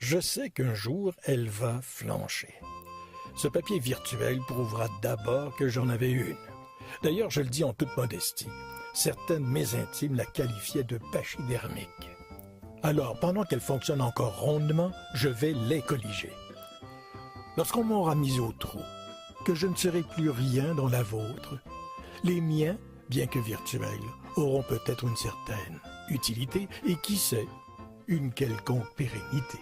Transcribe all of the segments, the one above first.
Je sais qu'un jour, elle va flancher. Ce papier virtuel prouvera d'abord que j'en avais une. D'ailleurs, je le dis en toute modestie, certains de mes intimes la qualifiaient de pachydermique. Alors, pendant qu'elle fonctionne encore rondement, je vais les colliger. Lorsqu'on m'aura mis au trou, que je ne serai plus rien dans la vôtre, les miens, bien que virtuels, auront peut-être une certaine utilité et qui sait, une quelconque pérennité.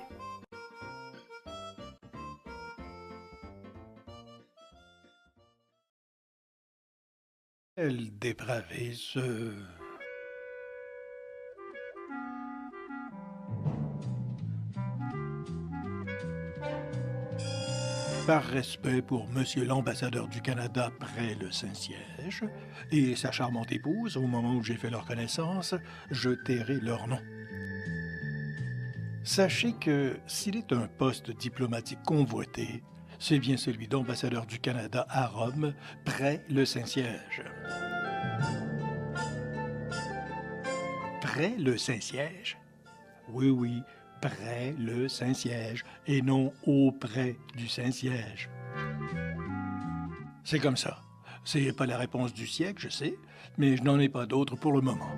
Quel dépravé ce... Par respect pour Monsieur l'ambassadeur du Canada près le Saint-Siège et sa charmante épouse, au moment où j'ai fait leur connaissance, je tairai leur nom. Sachez que s'il est un poste diplomatique convoité, c'est bien celui d'ambassadeur du Canada à Rome, près le Saint-Siège. Près le Saint-Siège? Oui, près le Saint-Siège, et non auprès du Saint-Siège. C'est comme ça. C'est pas la réponse du siècle, je sais, mais je n'en ai pas d'autre pour le moment.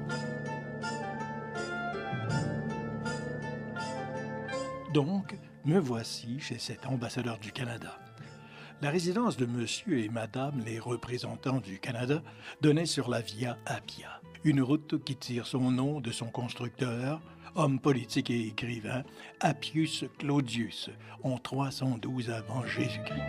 Donc, me voici chez cet ambassadeur du Canada. La résidence de monsieur et madame les représentants du Canada donnait sur la Via Appia, une route qui tire son nom de son constructeur, homme politique et écrivain, Appius Claudius, en 312 avant Jésus-Christ.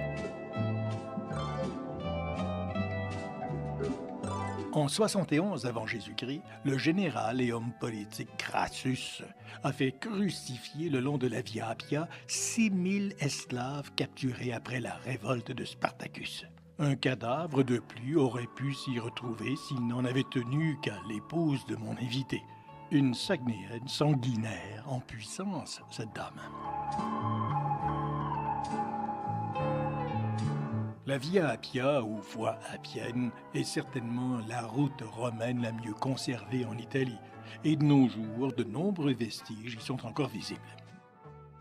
En 71 avant Jésus-Christ, le général et homme politique Crassus a fait crucifier le long de la Via Appia 6000 esclaves capturés après la révolte de Spartacus. Un cadavre de plus aurait pu s'y retrouver s'il n'en avait tenu qu'à l'épouse de mon invité. Une Saguenéenne sanguinaire en puissance, cette dame. La Via Appia, ou voie appienne, est certainement la route romaine la mieux conservée en Italie, et de nos jours, de nombreux vestiges y sont encore visibles.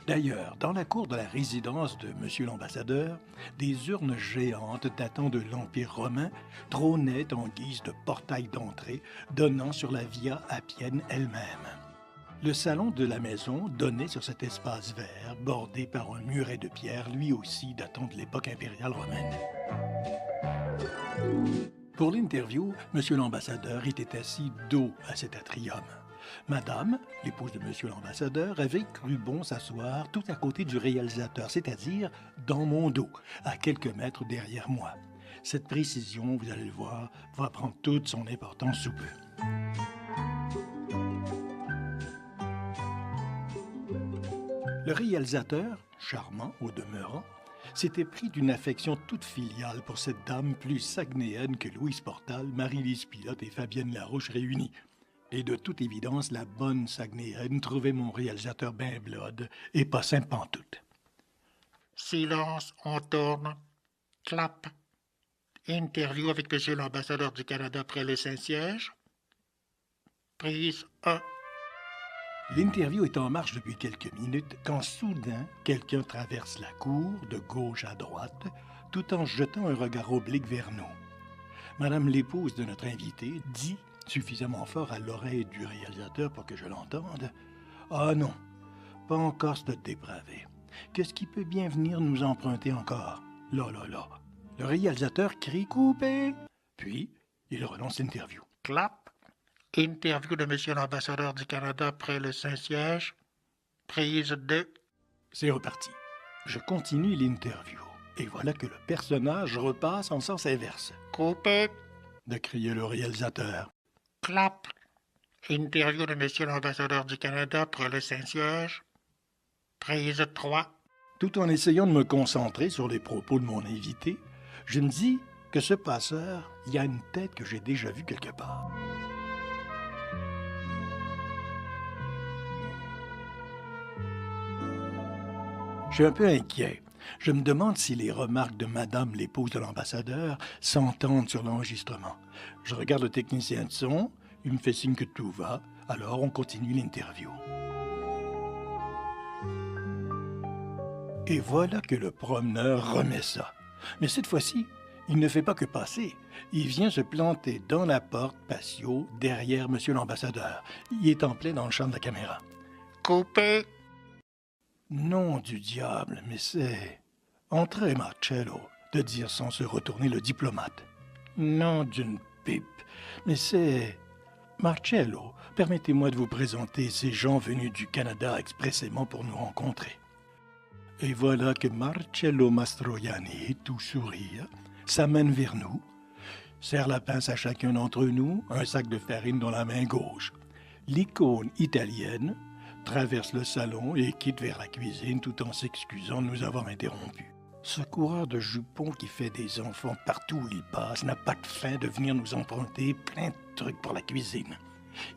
D'ailleurs, dans la cour de la résidence de Monsieur l'ambassadeur, des urnes géantes datant de l'Empire romain trônaient en guise de portail d'entrée donnant sur la Via Appienne elle-même. Le salon de la maison donnait sur cet espace vert, bordé par un muret de pierre, lui aussi datant de l'époque impériale romaine. Pour l'interview, Monsieur l'ambassadeur était assis dos à cet atrium. Madame, l'épouse de Monsieur l'ambassadeur, avait cru bon s'asseoir tout à côté du réalisateur, c'est-à-dire dans mon dos, à quelques mètres derrière moi. Cette précision, vous allez le voir, va prendre toute son importance sous peu. Le réalisateur, charmant au demeurant, s'était pris d'une affection toute filiale pour cette dame plus saguenéenne que Louise Portal, Marie-Lise Pilote et Fabienne Larouche réunies. Et de toute évidence, la bonne saguenéenne trouvait mon réalisateur ben blode et pas simple pantoute. Silence, on tourne. Clap. Interview avec monsieur l'ambassadeur du Canada près le Saint-Siège. Prise 1. L'interview est en marche depuis quelques minutes quand soudain, quelqu'un traverse la cour de gauche à droite tout en jetant un regard oblique vers nous. Madame l'épouse de notre invité dit, suffisamment fort à l'oreille du réalisateur pour que je l'entende, « Ah non, pas encore ce dépravé. Qu'est-ce qui peut bien venir nous emprunter encore? Là. » Le réalisateur crie « Coupé !» Puis, il relance l'interview. Clap. Interview de monsieur l'ambassadeur du Canada près le Saint-Siège. Prise 2. C'est reparti. Je continue l'interview. Et voilà que le personnage repasse en sens inverse. Coupé. De crier le réalisateur. Clap. Interview de monsieur l'ambassadeur du Canada près le Saint-Siège. Prise 3. Tout en essayant de me concentrer sur les propos de mon invité, je me dis que ce passeur, il y a une tête que j'ai déjà vue quelque part. Je suis un peu inquiet. Je me demande si les remarques de Madame l'épouse de l'ambassadeur s'entendent sur l'enregistrement. Je regarde le technicien de son, il me fait signe que tout va, alors on continue l'interview. Et voilà que le promeneur remet ça. Mais cette fois-ci, il ne fait pas que passer. Il vient se planter dans la porte patio derrière monsieur l'ambassadeur. Il est en plein dans le champ de la caméra. Coupé. Nom du diable, mais c'est... Entrez, Marcello, de dire sans se retourner le diplomate. Nom d'une pipe, mais c'est... Marcello, permettez-moi de vous présenter ces gens venus du Canada expressément pour nous rencontrer. Et voilà que Marcello Mastroianni, tout sourire, s'amène vers nous, serre la pince à chacun d'entre nous, un sac de farine dans la main gauche. L'icône italienne traverse le salon et quitte vers la cuisine tout en s'excusant de nous avoir interrompus. Ce coureur de jupons qui fait des enfants partout où il passe n'a pas de fin de venir nous emprunter plein de trucs pour la cuisine.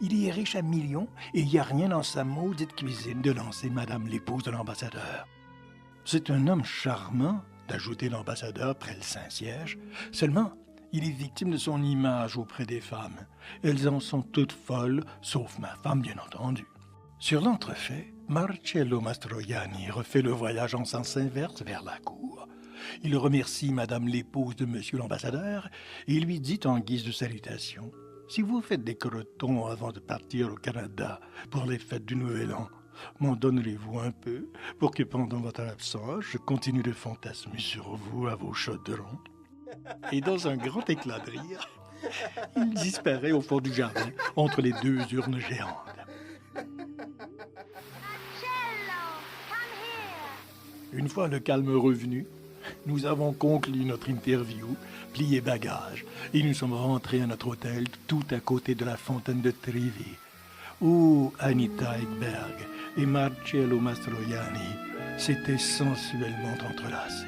Il y est riche à millions et il n'y a rien dans sa maudite cuisine de lancer Madame l'épouse de l'ambassadeur. C'est un homme charmant, d'ajouter l'ambassadeur près le Saint-Siège, seulement il est victime de son image auprès des femmes. Elles en sont toutes folles, sauf ma femme, bien entendu. Sur l'entrefait, Marcello Mastroianni refait le voyage en sens inverse vers la cour. Il remercie Madame l'épouse de Monsieur l'ambassadeur et lui dit en guise de salutation « Si vous faites des crotons avant de partir au Canada pour les fêtes du Nouvel An, m'en donnerez-vous un peu pour que pendant votre absence, je continue de fantasmer sur vous à vos chaudrons ?» Et dans un grand éclat de rire, il disparaît au fond du jardin entre les deux urnes géantes. Une fois le calme revenu, nous avons conclu notre interview, plié bagages, et nous sommes rentrés à notre hôtel tout à côté de la fontaine de Trevi, où Anita Ekberg et Marcello Mastroianni s'étaient sensuellement entrelacés.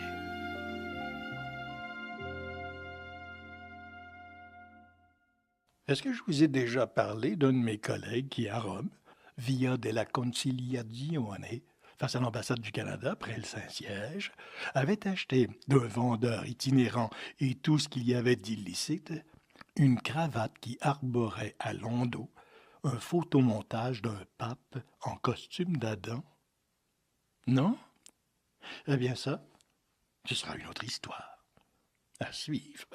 Est-ce que je vous ai déjà parlé d'un de mes collègues qui, à Rome, via della Conciliazione, face à l'ambassade du Canada, près le Saint-Siège, avait acheté d'un vendeur itinérant et tout ce qu'il y avait d'illicite, une cravate qui arborait à l'endos un photomontage d'un pape en costume d'Adam? Non? Eh bien ça, ce sera une autre histoire. À suivre.